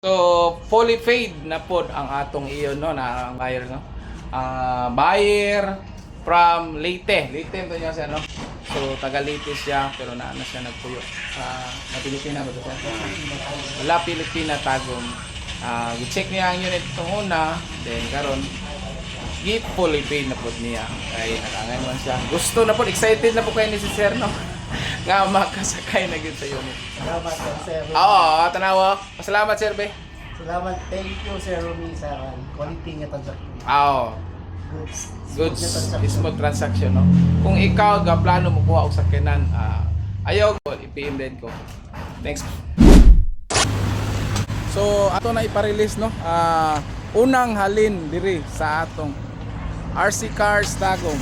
So fully paid na pod ang atong iyon no na ang buyer no. Buyer from Leyte. Leyte to niya siya no. So taga Leyte siya pero naano siya nagpuyo sa Pilipina ba to siya? Wala Pilipina tagom. I-check niya ang unit itong una, then karon fully paid na pod niya. Kay nakangay man siya. Gusto na pod, excited na po kayo ni si Sir no. Nga makasakay na gyud sa unit. Salamat Sir Rumi. Oo, tanawa. Pasalamat Sir Be. Salamat, thank you Sir Rumi sa quality nga transaction. Oo. Good. Smooth transaction no. Kung ikaw ga plano mo kuha og sakyanan, ayaw ko i-PM din ko. Thanks. So ato na ipa-release no. Unang halin diri sa atong RC Cars Tagum.